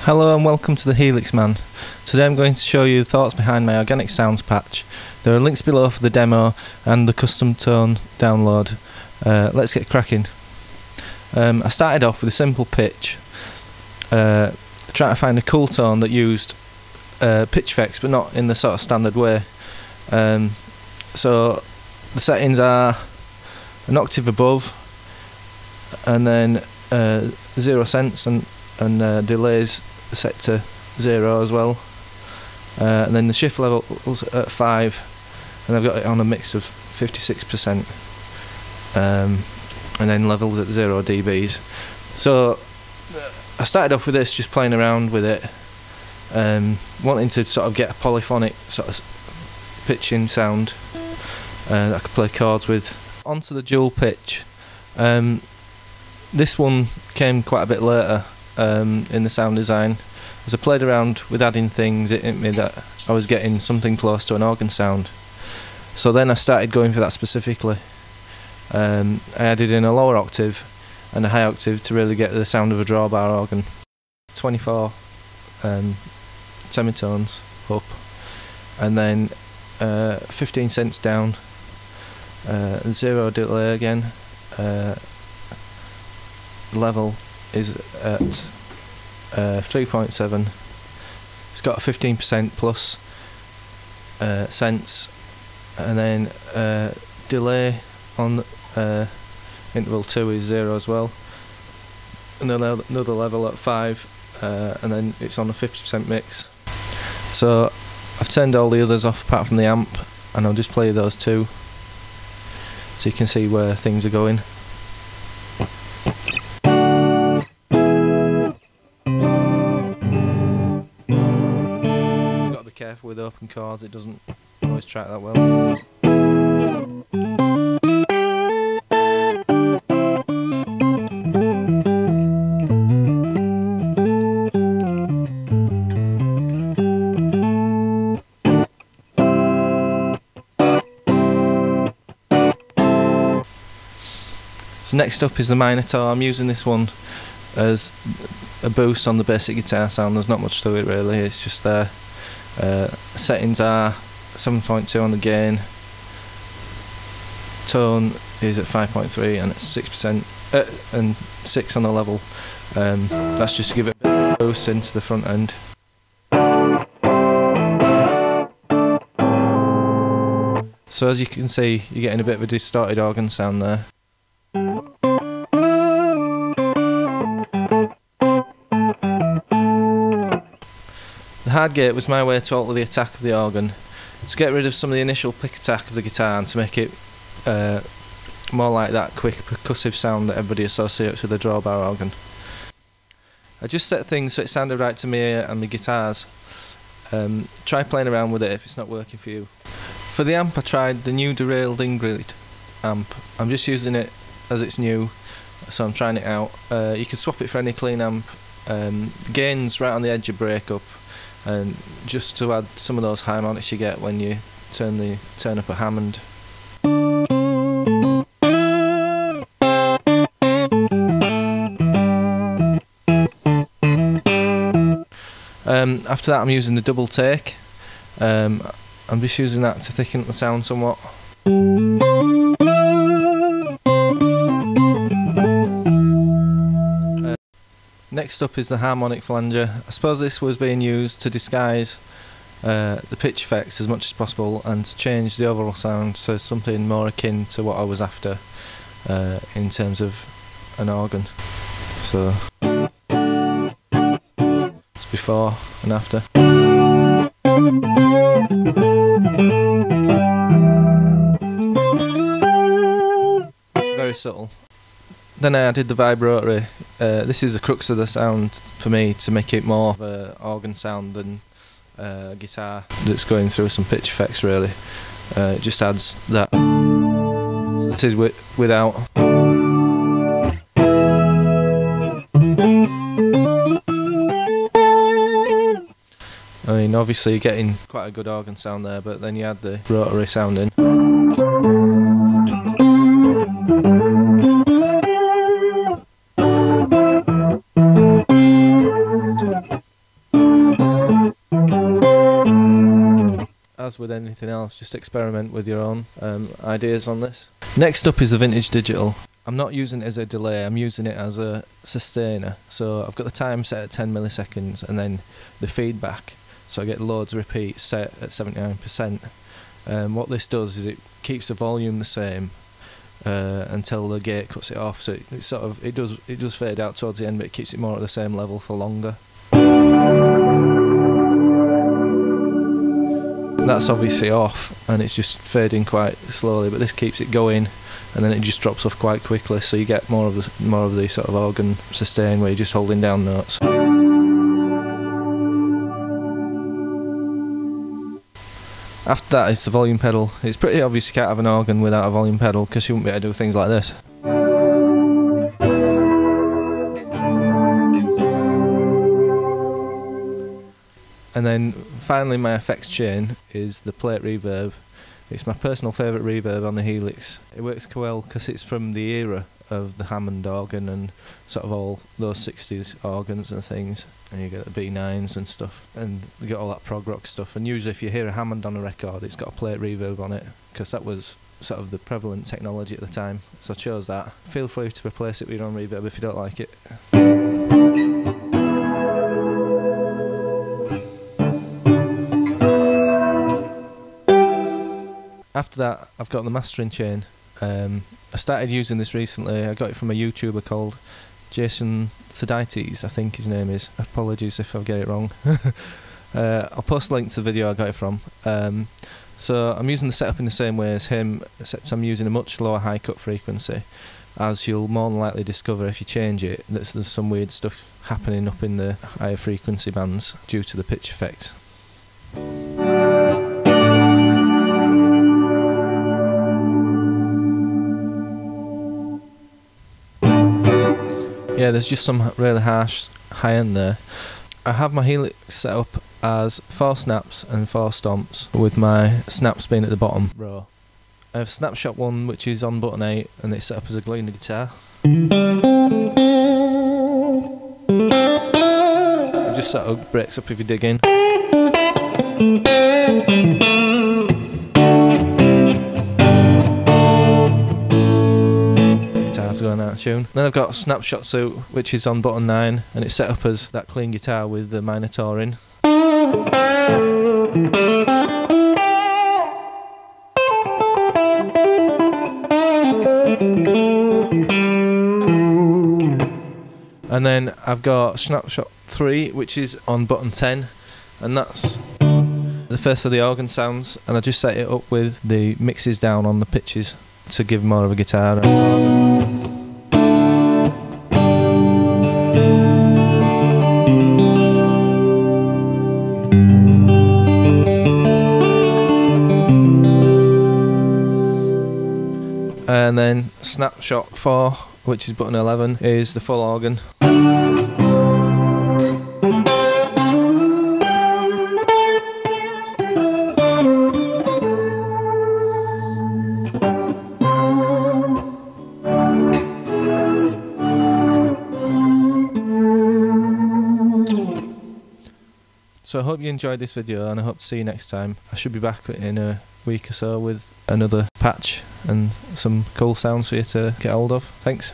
Hello and welcome to the Helix Man. Today I'm going to show you the thoughts behind my Organic Sounds patch. There are links below for the demo and the custom tone download. Let's get cracking. I started off with a simple pitch, trying to find a cool tone that used pitch effects but not in the sort of standard way. So the settings are an octave above, and then 0 cents and delays set to 0 as well, and then the shift level at 5, and I've got it on a mix of 56%, and then levels at 0 dBs. So I started off with this, just playing around with it, wanting to sort of get a polyphonic sort of pitching sound that I could play chords with. Onto the dual pitch. This one came quite a bit later in the sound design. As I played around with adding things, it hit me that I was getting something close to an organ sound. So then I started going for that specifically. I added in a lower octave and a high octave to really get the sound of a drawbar organ. 24 semitones up, and then 15 cents down, 0 delay again. Level is at 3.7. It's got a 15% plus cents, and then delay on interval 2 is 0 as well, and then another level at 5, and then it's on a 50% mix. So I've turned all the others off apart from the amp, and I'll just play those two so you can see where things are going. Careful with open chords, it doesn't always track that well. So next up is the Minotaur. I'm using this one as a boost on the basic guitar sound. There's not much to it really, it's just there. Settings are 7.2 on the gain, tone is at 5.3 and it's 6% and 6 on the level. That's just to give it a boost into the front end. So as you can see, you're getting a bit of a distorted organ sound there. The hard gate was my way to alter the attack of the organ, to get rid of some of the initial pick attack of the guitar and to make it more like that quick percussive sound that everybody associates with a drawbar organ. I just set things so it sounded right to me and the guitars. Try playing around with it if it's not working for you. For the amp I tried the new derailed Ingrid amp. I'm just using it as it's new, so I'm trying it out. You can swap it for any clean amp. Gain's right on the edge of breakup, and just to add some of those harmonics you get when you turn up a Hammond. After that I'm using the double take. I'm just using that to thicken up the sound somewhat. Next up is the harmonic flanger. I suppose this was being used to disguise the pitch effects as much as possible and to change the overall sound to something more akin to what I was after in terms of an organ. So it's before and after. It's very subtle. Then I added the vibratory. This is the crux of the sound for me, to make it more of an organ sound than a guitar that's going through some pitch effects really. It just adds that. So this is without. I mean, obviously you're getting quite a good organ sound there, but then you add the rotary sound in. as with anything else, just experiment with your own ideas on this. Next up is the Vintage Digital. I'm not using it as a delay, I'm using it as a sustainer. So I've got the time set at 10 milliseconds and then the feedback. So I get loads of repeats set at 79%. What this does is it keeps the volume the same until the gate cuts it off. So it does fade out towards the end, but it keeps it more at the same level for longer. That's obviously off and it's just fading quite slowly, but this keeps it going and then it just drops off quite quickly, so you get more of the sort of organ sustain where you're just holding down notes. After that is the volume pedal. It's pretty obvious you can't have an organ without a volume pedal because you wouldn't be able to do things like this. And then finally my effects chain is the plate reverb. It's my personal favourite reverb on the Helix. It works quite well because it's from the era of the Hammond organ and sort of all those 60s organs and things. And you get the B9s and stuff, and you get all that prog rock stuff. And usually if you hear a Hammond on a record, it's got a plate reverb on it because that was sort of the prevalent technology at the time. So I chose that. Feel free to replace it with your own reverb if you don't like it. After that, I've got the mastering chain. I started using this recently. I got it from a YouTuber called Jason Sudeikis, I think his name is. Apologies if I get it wrong. I'll post a link to the video I got it from. So I'm using the setup in the same way as him, except I'm using a much lower high cut frequency. As you'll more than likely discover if you change it, there's some weird stuff happening up in the higher frequency bands due to the pitch effect. Yeah, there's just some really harsh high end there. I have my Helix set up as 4 snaps and 4 stomps, with my snaps being at the bottom row. I have Snapshot 1, which is on button 8, and it's set up as a Gleaner guitar. It just sort of breaks up if you dig in. Going out of tune. Then I've got Snapshot Suit, which is on button 9, and it's set up as that clean guitar with the minor touring. And then I've got Snapshot 3, which is on button 10, and that's the first of the organ sounds, and I just set it up with the mixes down on the pitches to give more of a guitar. And then Snapshot 4, which is button 11, is the full organ. So I hope you enjoyed this video, and I hope to see you next time. I should be back in a week or so with another patch and some cool sounds for you to get hold of. Thanks.